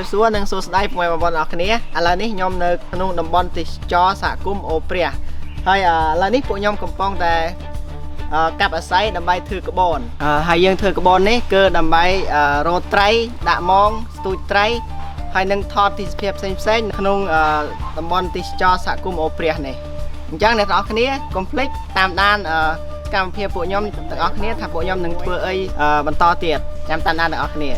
บសួរនិងសួស្តីពុកម៉ែបងប្អូនអរគ្នាឥឡូវនេះខ្ញុំនៅក្នុងតំបន់ទេសចរសហគមន៍អូព្រះហើយឥឡូវនេះពួកខ្ញុំកំពុងតែកាប់អាស័យដើម្បីធ្វើក្បនហើយយើងធ្វើក្បននេះគឺដើម្បីរកត្រីដាក់មងស្ទូចត្រីហើយនឹងថតទិដ្ឋភាពផ្សេងៗក្នុងតំបន់ទេសចរសហគមន៍អូព្រះនេះអញ្ចឹងអ្នកទាំងអស់គ្នាកុំភ្លេចតាមដានកម្មវិធីពួកខ្ញុំទាំងអស់គ្នាថាពួកខ្ញុំនឹងធ្វើអីបន្តទៀតចាំតាមដានទាំងអស់គ្នា